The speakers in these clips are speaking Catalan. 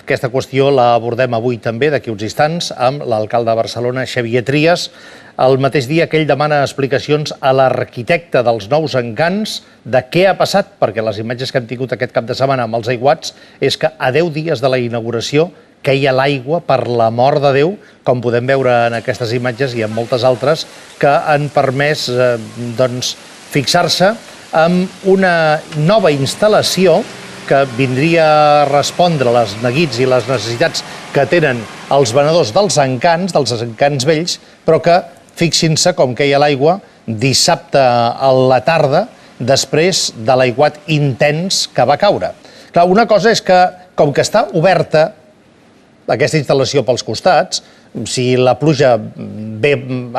Aquesta qüestió la abordem avui també, d'aquí uns instants, amb l'alcalde de Barcelona, Xavier Trias. El mateix dia que ell demana explicacions a l'arquitecte dels nous encants de què ha passat, perquè les imatges que hem tingut aquest cap de setmana amb els aiguats és que a 10 dies de la inauguració queia l'aigua, per l'amor de Déu, com podem veure en aquestes imatges i en moltes altres, que han permès fixar-se amb una nova instal·lació que vindria a respondre a les neguits i les necessitats que tenen els venedors dels encants vells, però que, fixin-se com queia l'aigua dissabte a la tarda, després de l'aiguat intens que va caure. Clar, una cosa és que, com que està oberta aquesta instal·lació pels costats, si la pluja ve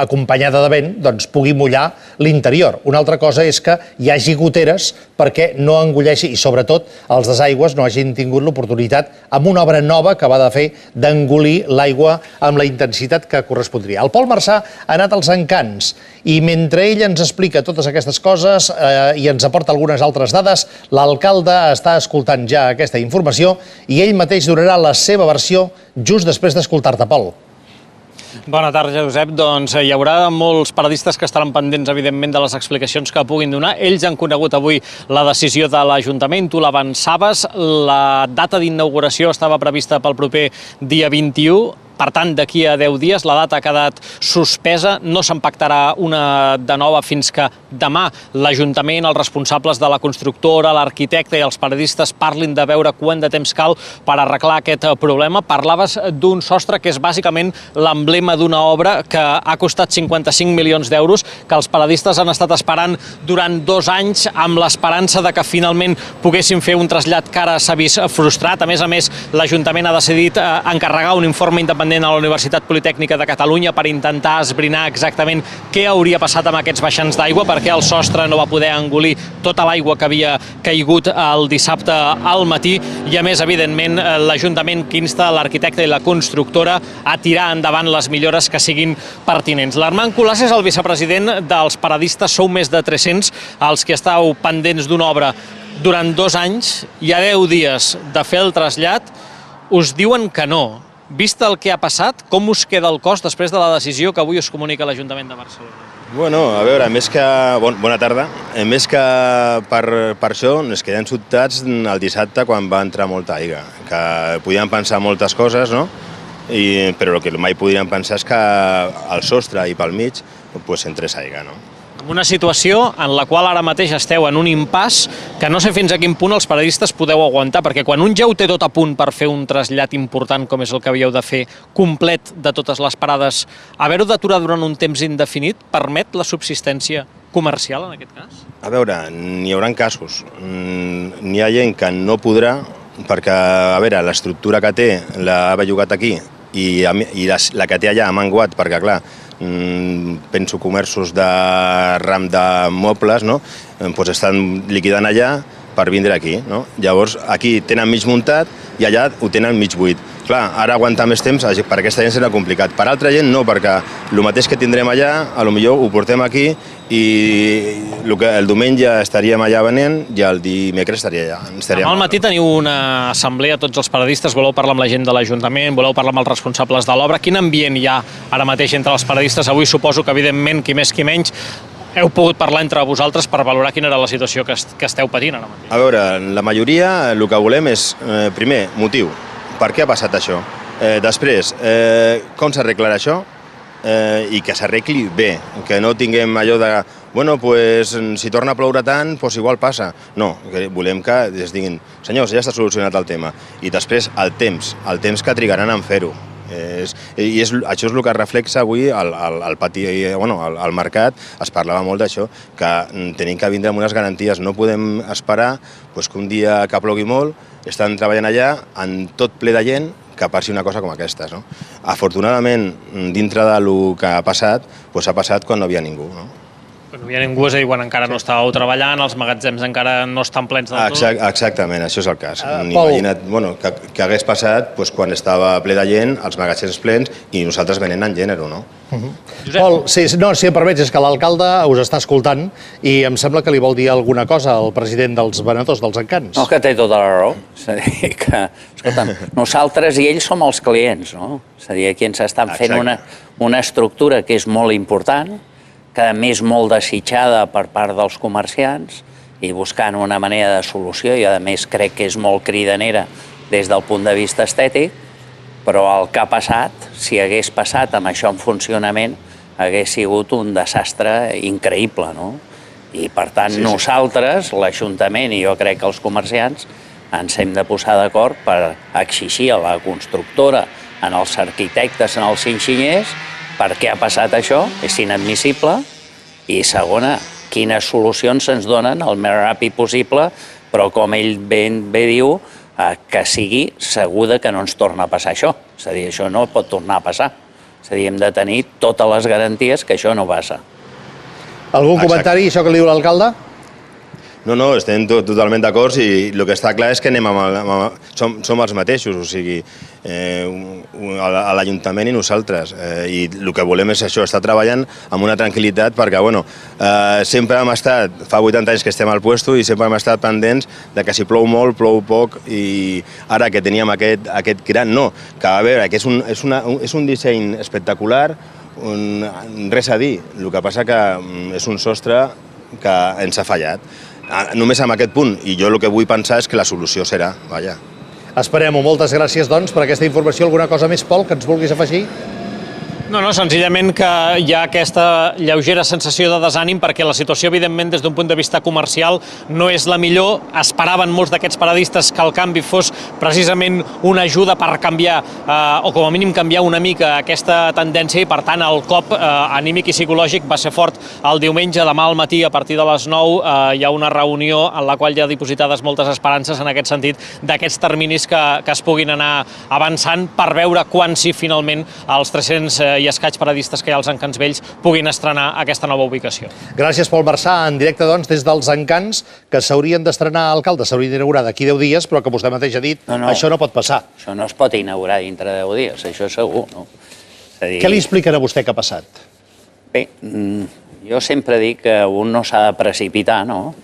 acompanyada de vent, doncs pugui mullar l'interior. Una altra cosa és que hi hagi goteres perquè no engolleixi, i sobretot els desaigües no hagin tingut l'oportunitat, amb una obra nova que va de fer, d'engolir l'aigua amb la intensitat que correspondria. El Pol Marçà ha anat als encants i mentre ell ens explica totes aquestes coses i ens aporta algunes altres dades, l'alcalde està escoltant ja aquesta informació i ell mateix donarà la seva versió just després d'escoltar-te, Pol. Bona tarda, Josep. Doncs hi haurà molts paradistes que estaran pendents, evidentment, de les explicacions que puguin donar. Ells han conegut avui la decisió de l'Ajuntament, tu l'avançaves. La data d'inauguració estava prevista pel proper dia 21. Per tant, d'aquí a 10 dies la data ha quedat suspesa, no se'n pactarà una de nova fins que demà l'Ajuntament, els responsables de la constructora, l'arquitecte i els paradistes parlin de veure quant de temps cal per arreglar aquest problema. Parlaves d'un sostre que és bàsicament l'emblema d'una obra que ha costat 55 milions d'euros, que els paradistes han estat esperant durant 2 anys amb l'esperança de que finalment poguessin fer un trasllat que ara s'ha vist frustrat. A més, l'Ajuntament ha decidit encarregar un informe independent a la Universitat Politècnica de Catalunya per intentar esbrinar exactament què hauria passat amb aquests baixants d'aigua, perquè el sostre no va poder engolir tota l'aigua que havia caigut el dissabte al matí i, a més, evidentment, l'Ajuntament que insta l'arquitecte i la constructora a tirar endavant les millores que siguin pertinents. L'Armand Colàs és el vicepresident dels paradistes, sou més de 300 els que estàu pendents d'una obra durant 2 anys i a 10 dies de fer el trasllat us diuen que no. Vist el que ha passat, com us queda el cos després de la decisió que avui us comunica l'Ajuntament de Barcelona? Bueno, a veure, més que... Bona tarda. Més que per això, ens quedem sobtats el dissabte quan va entrar molta aigua, que podíem pensar moltes coses, no? Però el que mai podríem pensar és que al sostre i pel mig entrés aigua, no? Una situació en la qual ara mateix esteu en un impàs que no sé fins a quin punt els paradistes podeu aguantar, perquè quan un ja ho té tot a punt per fer un trasllat important com és el que havíeu de fer, complet de totes les parades, haver-ho d'aturar durant un temps indefinit permet la subsistència comercial en aquest cas? A veure, n'hi haurà casos. N'hi ha gent que no podrà, perquè, a veure, l'estructura que té l'ha bellugat aquí i la que té allà ha menguat, perquè, clar, penso comerços de ram de mobles, no? Doncs estan liquidant allà per vindre aquí, no? Llavors aquí tenen mig muntat i allà ho tenen mig buit. Clar, ara aguantar més temps per aquesta gent serà complicat. Per altra gent no, perquè el mateix que tindrem allà, potser ho portem aquí i el diumenge estaríem allà venent i el dimecres estaria allà. Demà al matí teniu una assemblea, tots els paradistes, voleu parlar amb la gent de l'Ajuntament, voleu parlar amb els responsables de l'obra. Quin ambient hi ha ara mateix entre els paradistes? Avui suposo que, evidentment, qui més qui menys, heu pogut parlar entre vosaltres per valorar quina era la situació que esteu patint ara mateix. A veure, la majoria el que volem és, primer, motiu. Per què ha passat això? Després, com s'arreglarà això? I que s'arregli bé, que no tinguem allò de bueno, pues, si torna a ploure tant, pues igual passa. No, volem que es diguin, senyors, ja està solucionat el tema. I després el temps que trigaran en fer-ho. I això és el que reflexa avui al pati, al mercat. Es parlava molt d'això, que tenim que vindre amb unes garanties. No podem esperar que un dia que plogui molt, estan treballant allà en tot ple de gent, que passi una cosa com aquesta. Afortunadament, dintre del que ha passat quan no hi havia ningú. No hi ha ningú, és a dir, quan encara no estàveu treballant, els magatzems encara no estan plens del tot. Exactament, això és el cas. Imagina't que hagués passat quan estava ple de gent, els magatzems plens, i nosaltres venent en gènere, no? Pol, si em permets, és que l'alcalde us està escoltant i em sembla que li vol dir alguna cosa al president dels venedors dels encants. No, que té tota la raó. És a dir, que, escolta'm, nosaltres i ells som els clients, no? És a dir, aquí ens estan fent una estructura que és molt important, que a més molt desitjada per part dels comerciants i buscant una manera de solució, i a més crec que és molt cridanera des del punt de vista estètic, però el que ha passat, si hagués passat amb això en funcionament, hagués sigut un desastre increïble, no? I per tant nosaltres, l'Ajuntament i jo crec que els comerciants, ens hem de posar d'acord per exigir a la constructora, en els arquitectes, en els enginyers, per què ha passat això, és inadmissible, i segona, quines solucions se'ns donen el més ràpid possible, però com ell bé diu, que sigui segur que no ens torna a passar això. És a dir, això no pot tornar a passar. És a dir, hem de tenir totes les garanties que això no passa. Algun comentari, això que li diu l'alcalde? No, estem totalment d'acord i el que està clar és que som els mateixos, o sigui, a l'Ajuntament i nosaltres. I el que volem és això, estar treballant amb una tranquil·litat perquè, sempre hem estat, fa 80 anys que estem al puesto i sempre hem estat pendents de que si plou molt, plou poc, i ara que teníem aquest gran, no, que a veure, que és un disseny espectacular, res a dir, el que passa que és un sostre que ens ha fallat. Només amb aquest punt, i jo el que vull pensar és que la solució serà, vaja. Esperem-ho. Moltes gràcies, doncs, per aquesta informació. Alguna cosa més, Pol, que ens vulguis afegir? No, senzillament que hi ha aquesta lleugera sensació de desànim perquè la situació, evidentment, des d'un punt de vista comercial no és la millor. Esperaven molts d'aquests paradistes que el canvi fos precisament una ajuda per canviar, o com a mínim canviar una mica aquesta tendència, i per tant el cop anímic i psicològic va ser fort el diumenge. Demà al matí, a partir de les 9, hi ha una reunió en la qual hi ha dipositades moltes esperances en aquest sentit d'aquests terminis que es puguin anar avançant per veure quan sí finalment els 300 i escaig paradistes que hi ha als Encants Vells puguin estrenar aquesta nova ubicació. Gràcies, Pol Marsà, en directe, doncs, des dels Encants, que s'haurien d'estrenar, alcalde, s'haurien d'inaugurar d'aquí 10 dies, però que vostè mateix ha dit, això no pot passar. Això no es pot inaugurar dintre de 10 dies, això segur, no? Què li explicarà vostè que ha passat? Bé, jo sempre dic que un no s'ha de precipitar, no?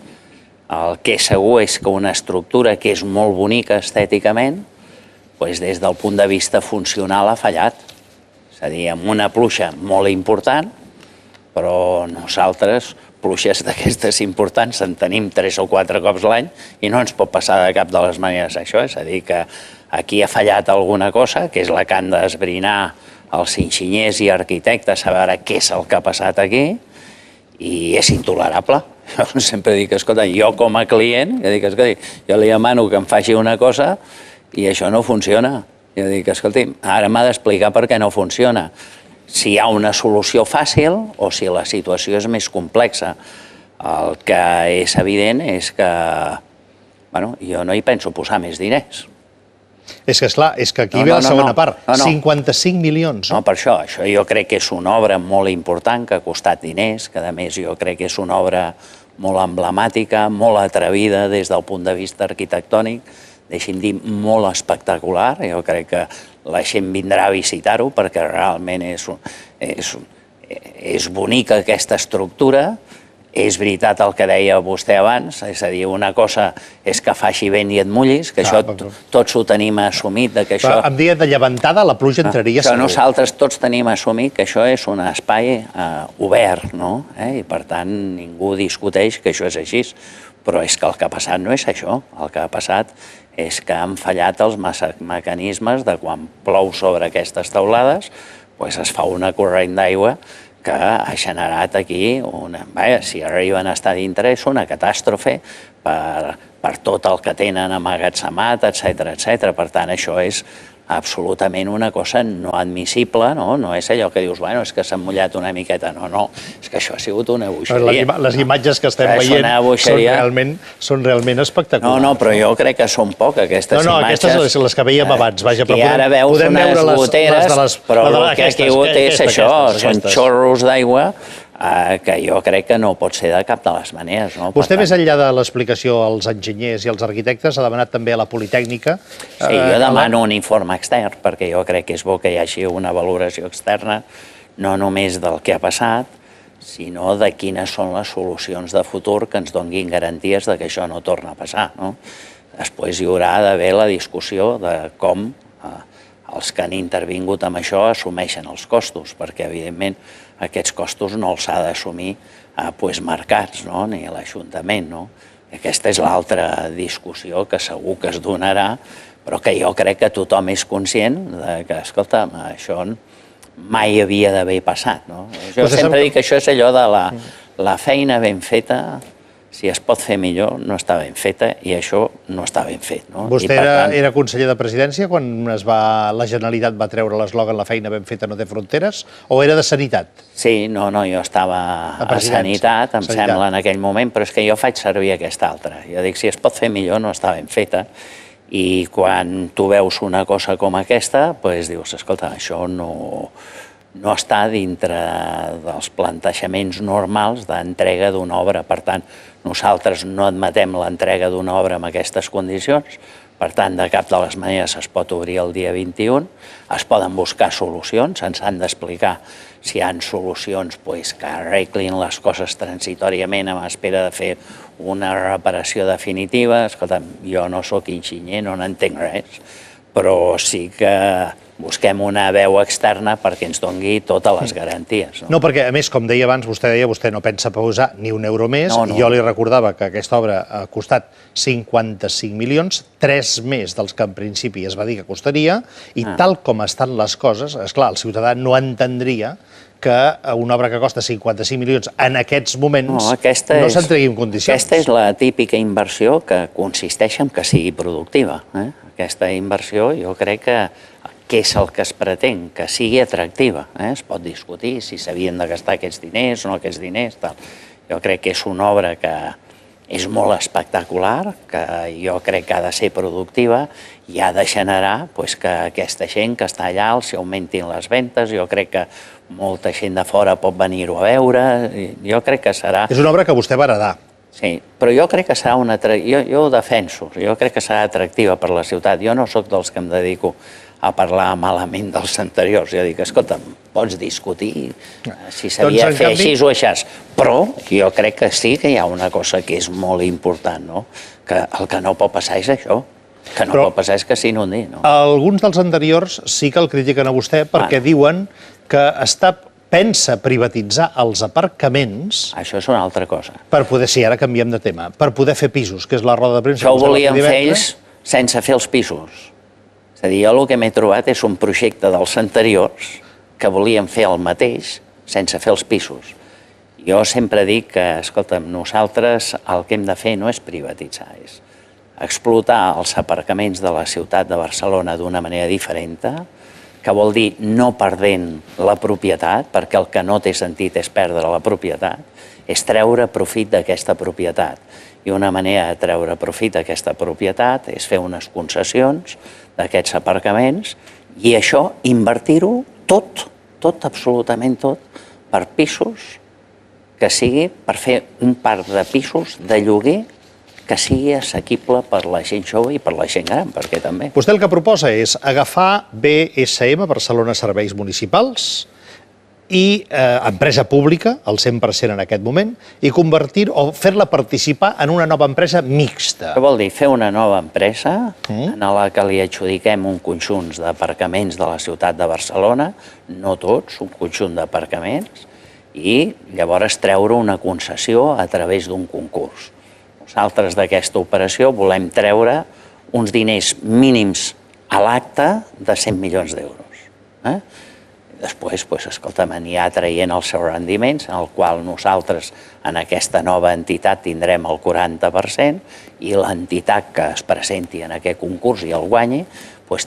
El que és segur és que una estructura que és molt bonica estèticament, des del punt de vista funcional ha fallat. És a dir, amb una pluja molt important, però nosaltres, pluges d'aquestes importants, en tenim 3 o 4 cops l'any i no ens pot passar de cap de les maneres això. És a dir, que aquí ha fallat alguna cosa, que és la que han d'esbrinar els enginyers i arquitectes a veure què és el que ha passat aquí, i és intolerable. Jo sempre dic, escolta, jo com a client, jo li demano que em faci una cosa i això no funciona. Jo dic, escolti, ara m'ha d'explicar per què no funciona. Si hi ha una solució fàcil o si la situació és més complexa. El que és evident és que jo no hi penso posar més diners. És que, esclar, és que aquí ve la segona part. 55 milions. No, per això jo crec que és una obra molt important, que ha costat diners, que a més jo crec que és una obra molt emblemàtica, molt atrevida des del punt de vista arquitectònic, deixi'm dir, molt espectacular. Jo crec que la gent vindrà a visitar-ho perquè realment és bonica aquesta estructura. És veritat el que deia vostè abans, és a dir, una cosa és que faci vent i et mullis, que això tots ho tenim assumit. En dia de llevantada la pluja entraria segur. Nosaltres tots tenim assumit que això és un espai obert, no? I per tant ningú discuteix que això és així. Però és que el que ha passat no és això. El que ha passat és que han fallat els mecanismes de quan plou sobre aquestes teulades, es fa una corrent d'aigua que ha generat aquí, si arriben a estar dintre, és una catàstrofe per tot el que tenen emmagatzemat, etc. Per tant, això és absolutament una cosa no admissible, no és allò que dius, és que s'ha mullat una miqueta, no, és que això ha sigut una boixeria. Les imatges que estem veient són realment espectaculars. No, però jo crec que són poc, aquestes imatges. No, aquestes les que veiem abans, vaja, però ara veus unes goteres, però el que ha caigut és això, són xorros d'aigua que jo crec que no pot ser de cap de les maneres. Vostè, més enllà de l'explicació als enginyers i als arquitectes, ha demanat també a la Politècnica... Sí, jo demano un informe extern, perquè jo crec que és bo que hi hagi una valoració externa, no només del que ha passat, sinó de quines són les solucions de futur que ens donguin garanties de que això no torna a passar. Després hi haurà d'haver la discussió de com els que han intervingut amb això assumeixen els costos, perquè, evidentment, aquests costos no els ha d'assumir mercats, ni l'Ajuntament. Aquesta és l'altra discussió que segur que es donarà, però que jo crec que tothom és conscient que, escolta, això mai havia d'haver passat. Jo sempre dic que això és allò de la feina ben feta, si es pot fer millor, no està ben feta, i això no està ben fet. Vostè era conseller de Presidència quan la Generalitat va treure l'eslògan "La feina ben feta no té fronteres", o era de Sanitat? Sí, no, jo estava a Sanitat, em sembla, en aquell moment, però és que jo faig servir aquesta altra. Jo dic, si es pot fer millor, no està ben feta, i quan tu veus una cosa com aquesta, dius, escolta, això no està dintre dels plantejaments normals d'entrega d'una obra. Per tant, nosaltres no admetem l'entrega d'una obra en aquestes condicions, per tant, de cap de les maneres es pot obrir el dia 21, es poden buscar solucions, ens han d'explicar si hi ha solucions que arreglin les coses transitòriament en espera de fer una reparació definitiva. Escolta, jo no sóc enginyer, no n'entenc res, però sí que busquem una veu externa perquè ens doni totes les garanties. No, perquè, a més, com deia abans, vostè no pensa posar ni un euro més, i jo li recordava que aquesta obra ha costat 55 milions, 3 més dels que en principi es va dir que costaria, i tal com estan les coses, esclar, el ciutadà no entendria que una obra que costa 55 milions en aquests moments no s'entregui en condicions. Aquesta és la típica inversió que consisteix en que sigui productiva. Aquesta inversió jo crec que és el que es pretén, que sigui atractiva. Es pot discutir si s'havien de gastar aquests diners o no aquests diners. Jo crec que és una obra que és molt espectacular, que jo crec que ha de ser productiva i ha de generar que aquesta gent que està allà els augmentin les ventes. Jo crec que molta gent de fora pot venir-ho a veure. Jo crec que serà... És una obra que vostè va heredar. Sí, però jo crec que serà una... Jo ho defenso, jo crec que serà atractiva per la ciutat. Jo no sóc dels que em dedico a parlar malament dels anteriors. Jo dic, escolta, pots discutir si s'havia de fer així o així, però jo crec que sí que hi ha una cosa que és molt important, que el que no pot passar és això, que no pot passar és que s'inundi. Alguns dels anteriors sí que el critiquen a vostè perquè diuen que pensa privatitzar els aparcaments... Això és una altra cosa. Per poder, sí, ara canviem de tema, per poder fer pisos, que és la roda de premsa... Això ho volien fer ells sense fer els pisos. És a dir, jo el que m'he trobat és un projecte dels anteriors que volien fer el mateix sense fer els pisos. Jo sempre dic que, escolta'm, nosaltres el que hem de fer no és privatitzar, és explotar els aparcaments de la ciutat de Barcelona d'una manera diferent, que vol dir no perdent la propietat, perquè el que no té sentit és perdre la propietat, és treure profit d'aquesta propietat. I una manera de treure profit d'aquesta propietat és fer unes concessions d'aquests aparcaments i això invertir-ho tot, absolutament tot, per pisos que sigui, per fer un parc de pisos de lloguer que sigui assequible per la gent jove i per la gent gran, perquè també. Vostè el que proposa és agafar BSM, Barcelona Serveis Municipals, i empresa pública, al 100% en aquest moment, i fer-la participar en una nova empresa mixta. Què vol dir? Fer una nova empresa en la que li adjudiquem un conjunt d'aparcaments de la ciutat de Barcelona, no tots, un conjunt d'aparcaments, i llavors treure una concessió a través d'un concurs. Nosaltres d'aquesta operació volem treure uns diners mínims a l'acte de 100 milions d'euros. Després, escolta'm, anirà traient els seus rendiments, en el qual nosaltres en aquesta nova entitat tindrem el 40% i l'entitat que es presenti en aquest concurs i el guanyi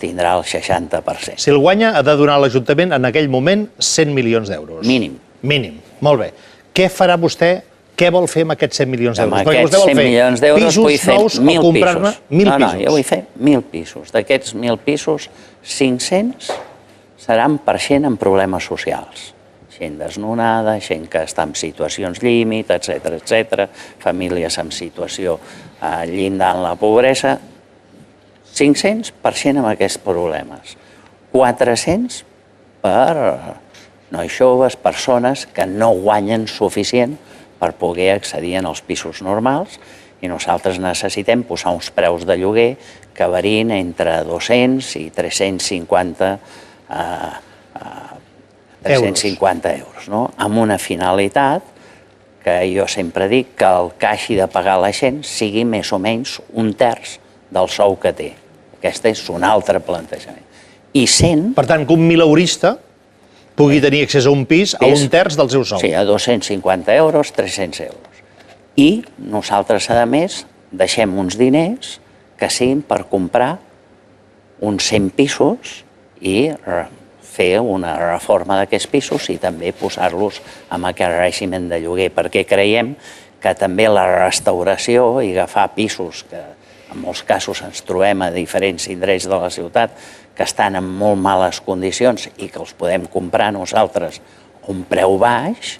tindrà el 60%. Si el guanya, ha de donar a l'Ajuntament en aquell moment 100 milions d'euros. Mínim. Mínim, molt bé. Què farà vostè, què vol fer amb aquests 100 milions d'euros? Amb aquests 100 milions d'euros vull fer 1.000 pisos. No, jo vull fer 1.000 pisos. D'aquests 1.000 pisos, 500 seran per gent amb problemes socials. Gent desnonada, gent que està en situacions límit, etc., famílies en situació llindant la pobresa. 500% amb aquests problemes. 400 per nois joves, persones que no guanyen suficient per poder accedir als pisos normals, i nosaltres necessitem posar uns preus de lloguer que varien entre 200 i 350 euros, no? Amb una finalitat que jo sempre dic que el que hagi de pagar la gent sigui més o menys un terç del sou que té. Aquest és un altre plantejament. I 100... Per tant, que un mileurista pugui tenir accés a un pis a un terç del seu sou. Sí, a 250 euros, 300 euros. I nosaltres, a més, deixem uns diners que siguin per comprar uns 100 pisos i fer una reforma d'aquests pisos i també posar-los amb aquest règim de lloguer, perquè creiem que també la restauració i agafar pisos que en molts casos ens trobem a diferents indrets de la ciutat que estan en molt males condicions i que els podem comprar nosaltres a un preu baix,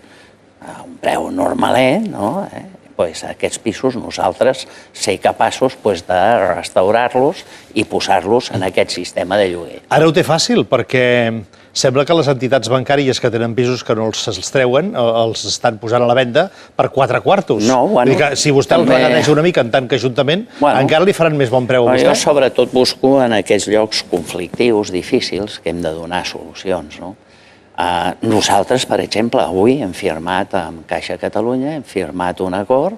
a un preu normalet, no? Aquests pisos nosaltres ser capaços de restaurar-los i posar-los en aquest sistema de lloguer. Ara ho té fàcil, perquè sembla que les entitats bancàries que tenen pisos que no els treuen, els estan posant a la venda per 4 quartos. No, bueno... Si vostè el reganeja una mica en tant que ajuntament, encara li faran més bon preu a vostè. Jo sobretot busco en aquests llocs conflictius, difícils, que hem de donar solucions, no? Nosaltres, per exemple, avui hem firmat amb Caixa Catalunya, hem firmat un acord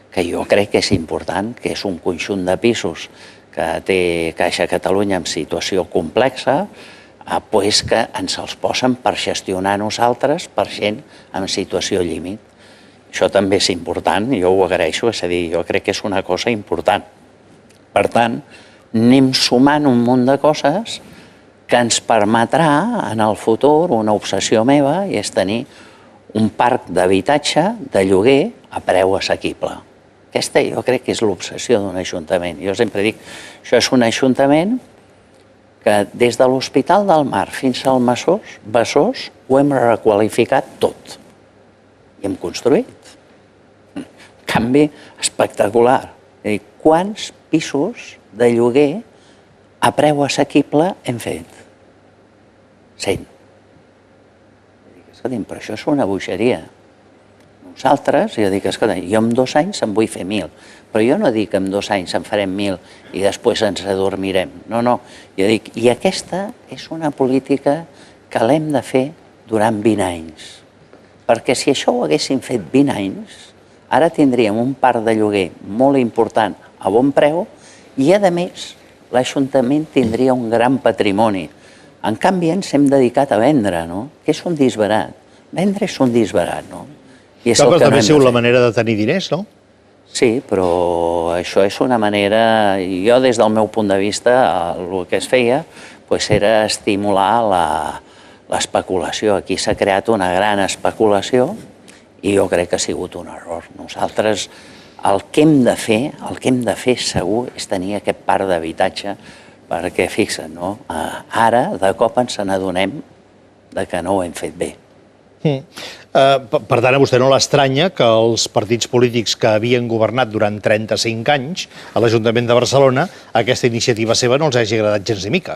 que jo crec que és important, que és un conjunt de pisos que té Caixa Catalunya en situació complexa, que ens els posen per gestionar nosaltres per gent en situació límit. Això també és important, jo ho agraeixo, és a dir, jo crec que és una cosa important. Per tant, anem sumant un munt de coses que ens permetrà en el futur, una obsessió meva, i és tenir un parc d'habitatge de lloguer a preu assequible. Aquesta jo crec que és l'obsessió d'un ajuntament. Jo sempre dic, això és un ajuntament que des de l'Hospital del Mar fins al Besòs ho hem requalificat tot. I hem construït. Canvi espectacular. Quants pisos de lloguer a preu assequible hem fet? 100. Escolta'm, però això és una bogeria. Nosaltres, jo dic, escolta, jo en 2 anys en vull fer 1.000, però jo no dic que en 2 anys en farem 1.000 i després ens adormirem. No, no. Jo dic, i aquesta és una política que l'hem de fer durant 20 anys. Perquè si això ho haguéssim fet 20 anys, ara tindríem un parc de lloguer molt important a bon preu i, a més, l'Ajuntament tindria un gran patrimoni. En canvi, ens hem dedicat a vendre, no? Que és un disbarat. Vendre és un disbarat, no? Però també ha sigut la manera de tenir diners, no? Sí, però això és una manera... Jo, des del meu punt de vista, el que es feia era estimular l'especulació. Aquí s'ha creat una gran especulació i jo crec que ha sigut un error. Nosaltres el que hem de fer segur és tenir aquest parc d'habitatge perquè, fixa't, ara de cop ens n'adonem que no ho hem fet bé. Per tant, a vostè no l'estranya que els partits polítics que havien governat durant 35 anys a l'Ajuntament de Barcelona, aquesta iniciativa seva no els hagi agradat gens ni mica.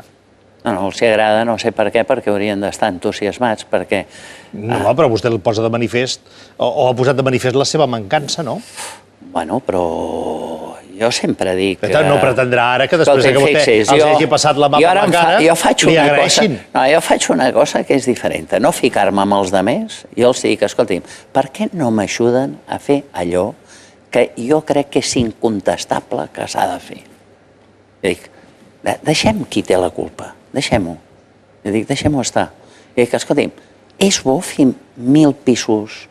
No els agrada, no sé per què, perquè haurien d'estar entusiasmats, perquè... No, però vostè el posa de manifest, o ha posat de manifest la seva mancança, no? Bueno, però jo sempre dic que... No pretendrà ara que després que vostè els hagi passat la mà per la cara li agraeixin. No, jo faig una cosa que és diferent. No ficar-me amb els altres, jo els dic, escolti'm, per què no m'ajuden a fer allò que jo crec que és incontestable que s'ha de fer? Jo dic, deixem qui té la culpa, deixem-ho. Jo dic, deixem-ho estar. Jo dic, escolti'm, és bo fer 1.000 pisos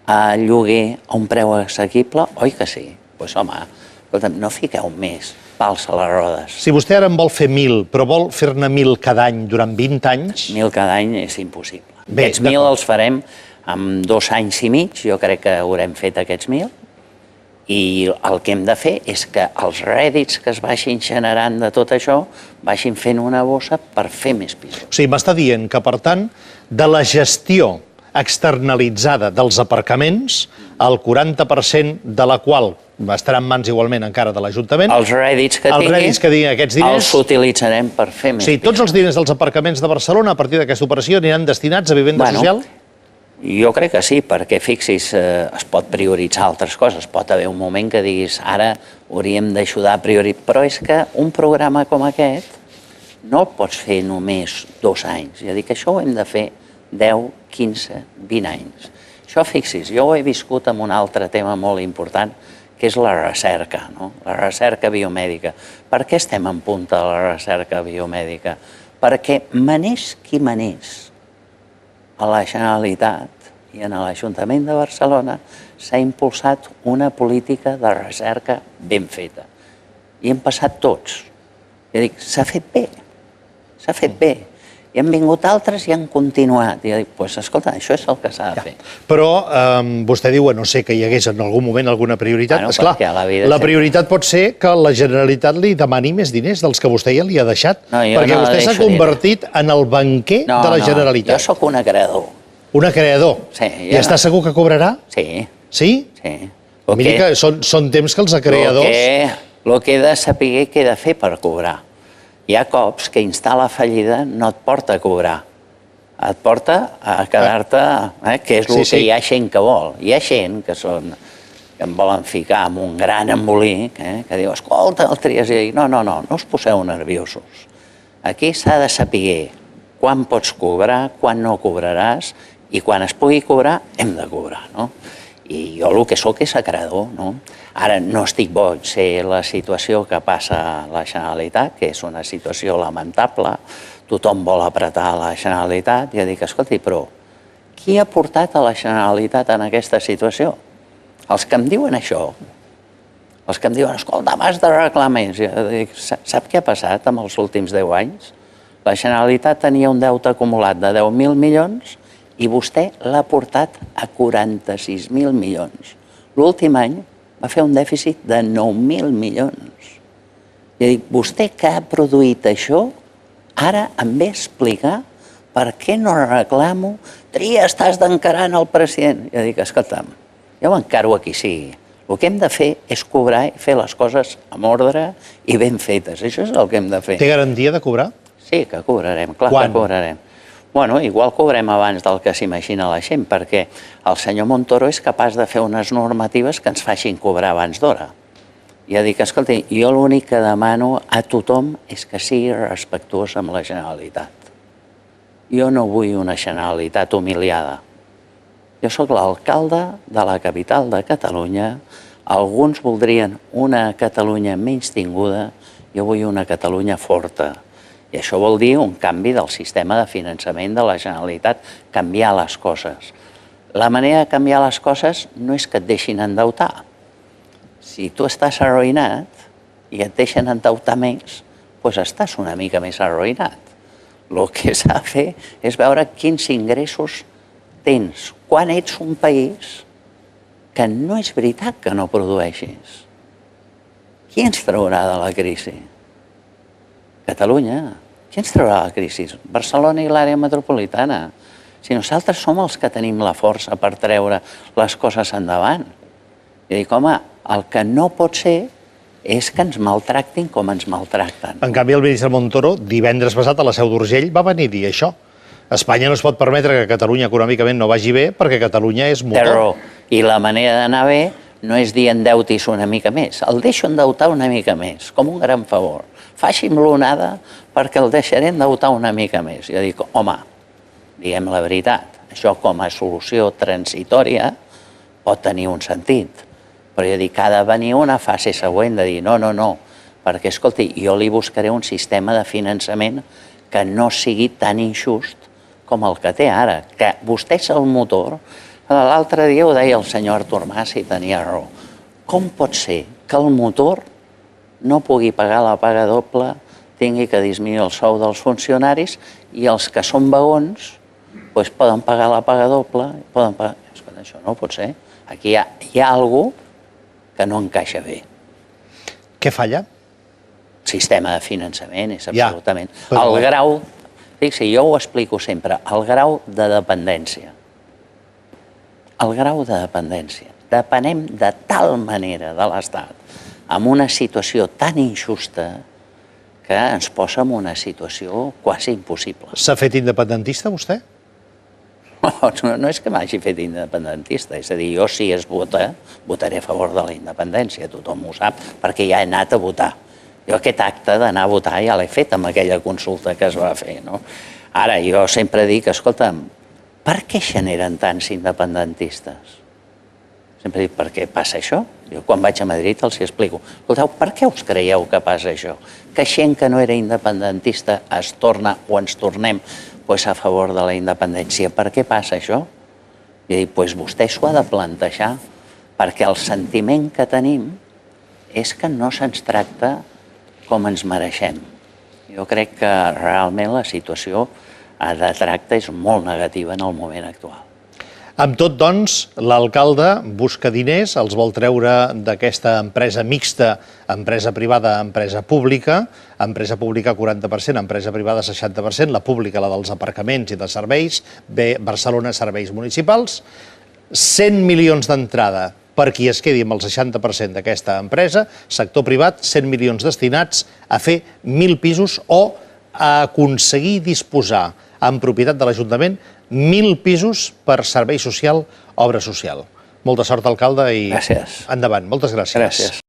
a lloguer a un preu assequible? Oi que sí? Doncs home, escolta'm, no fiqueu més pals a les rodes. Si vostè ara en vol fer 1.000, però vol fer-ne 1.000 cada any durant 20 anys... 1.000 cada any és impossible. Aquests 1.000 els farem en 2 anys i mig, jo crec que haurem fet aquests 1.000, i el que hem de fer és que els rèdits que es vagin generant de tot això vagin fent una bossa per fer més pisos. O sigui, m'està dient que, per tant, de la gestió externalitzada dels aparcaments, el 40% de la qual estarà en mans igualment encara de l'Ajuntament. Els rèdits que tinguin aquests diners els utilitzarem per fer més. Sí, tots els diners dels aparcaments de Barcelona a partir d'aquesta operació aniran destinats a vivenda social? Jo crec que sí, perquè fixis, es pot prioritzar altres coses. Pot haver un moment que diguis, ara hauríem d'ajudar a prioritzar, però és que un programa com aquest no el pots fer només 2 anys. És a dir, que això ho hem de fer 10, 15, 20 anys. Això, fixis, jo ho he viscut amb un altre tema molt important, que és la recerca, no? La recerca biomèdica. Per què estem en punta de la recerca biomèdica? Perquè manés qui manés a la Generalitat i en l'Ajuntament de Barcelona s'ha impulsat una política de recerca ben feta. I hem passat tots. Jo dic, s'ha fet bé, s'ha fet bé. I han vingut altres i han continuat. I dic, doncs, escolta, això és el que s'ha de fer. Però vostè diu, no sé, que hi hagués en algun moment alguna prioritat. Esclar, la prioritat pot ser que la Generalitat li demani més diners dels que vostè ja li ha deixat, perquè vostè s'ha convertit en el banquer de la Generalitat. Jo sóc un acreedor. Un acreedor? Sí. I està segur que cobrarà? Sí. Sí? Sí. Miri que són temps que els acreedors... El que he de saber què he de fer per cobrar. Hi ha cops que instar la fallida no et porta a cobrar, et porta a quedar-te, que és el que hi ha gent que vol. Hi ha gent que em volen ficar en un gran embolic, que diu, escolta, el tries, i dic, no us poseu nerviosos. Aquí s'ha de saber quan pots cobrar, quan no cobraràs, i quan es pugui cobrar, hem de cobrar, no? I jo el que sóc és acreedor, no? Ara no estic boig, sé la situació que passa a la Generalitat, que és una situació lamentable, tothom vol apretar la Generalitat, i jo dic, escolti, però qui ha portat a la Generalitat en aquesta situació? Els que em diuen això, els que em diuen, escolta, m'has de reclamar més, jo dic, sap què ha passat en els últims 10 anys? La Generalitat tenia un deute acumulat de 10.000 milions i vostè l'ha portat a 46.000 milions. L'últim any va fer un dèficit de 9.000 milions. I dic, vostè que ha produït això, ara em ve a explicar per què no reclamo, Tria, estàs d'encarant el president. Jo dic, escolta'm, jo m'encaro a qui sigui. El que hem de fer és cobrar i fer les coses amb ordre i ben fetes. Això és el que hem de fer. Té garantia de cobrar? Sí, que cobrarem, clar que cobrarem. Bueno, igual cobrem abans del que s'imagina la gent, perquè el senyor Montoro és capaç de fer unes normatives que ens facin cobrar abans d'hora. Ja dic, escolta, jo l'únic que demano a tothom és que sigui respectuós amb la Generalitat. Jo no vull una Generalitat humiliada. Jo sóc l'alcalde de la capital de Catalunya, alguns voldrien una Catalunya menys tinguda, jo vull una Catalunya forta. I això vol dir un canvi del sistema de finançament de la Generalitat, canviar les coses. La manera de canviar les coses no és que et deixin endeutar. Si tu estàs arruïnat i et deixen endeutar més, doncs estàs una mica més arruïnat. El que s'ha de fer és veure quins ingressos tens quan ets un país que no és veritat que no produeixis. Qui ens traurà de la crisi? Catalunya. Qui ens traurà la crisi? Barcelona i l'àrea metropolitana. Si nosaltres som els que tenim la força per treure les coses endavant. I dic, home, el que no pot ser és que ens maltractin com ens maltracten. En canvi, el ministre Montoro, divendres passat a la Seu d'Urgell, va venir a dir això. Espanya no es pot permetre que Catalunya econòmicament no vagi bé perquè Catalunya és motor. Té raó. I la manera d'anar bé no és dir endeutis una mica més. El deixo endeutar una mica més, com un gran favor. Faci'm l'onada perquè el deixaré endeutar una mica més. Jo dic, home, diguem la veritat, això com a solució transitòria pot tenir un sentit. Però jo dic, ha de venir una fase següent de dir, no, perquè, escolti, jo li buscaré un sistema de finançament que no sigui tan injust com el que té ara, que vostè és el motor. L'altre dia ho deia el senyor Artur Mas i tenia raó. Com pot ser que el motor no pugui pagar la paga doble, tingui que disminuir el sou dels funcionaris i els que són vagons poden pagar la paga doble, poden pagar... Escolta, això no pot ser. Aquí hi ha alguna cosa que no encaixa bé. Què falla? El sistema de finançament és absolutament... El grau, fixi, jo ho explico sempre, el grau de dependència. el grau de dependència. Depenem de tal manera de l'Estat, amb una situació tan injusta que ens posa en una situació quasi impossible. S'ha fet independentista, vostè? No és que m'hagi fet independentista, és a dir, jo si es vota, votaré a favor de la independència, tothom ho sap, perquè ja he anat a votar. Jo aquest acte d'anar a votar ja l'he fet amb aquella consulta que es va fer, no? Ara, jo sempre dic, escolta'm, per què generen tants independentistes? Sempre dic, per què passa això? Jo quan vaig a Madrid els explico. Escolteu, per què us creieu que passa això? Que gent que no era independentista es torna o ens tornem a favor de la independència. Per què passa això? I dic, doncs vostè s'ho ha de plantejar, perquè el sentiment que tenim és que no se'ns tracta com ens mereixem. Jo crec que realment la situació de tracte és molt negativa en el moment actual. Amb tot, doncs, l'alcalde busca diners, els vol treure d'aquesta empresa mixta, empresa privada, empresa pública 40%, empresa privada 60%, la pública, la dels aparcaments i de serveis, Barcelona Serveis Municipals, 100 milions d'entrada per qui es quedi amb el 60% d'aquesta empresa, sector privat, 100 milions destinats a fer 1.000 pisos o a aconseguir disposar en propietat de l'Ajuntament 1.000 pisos per servei social, obra social. Molta sort, alcalde, i endavant. Moltes gràcies. Gràcies.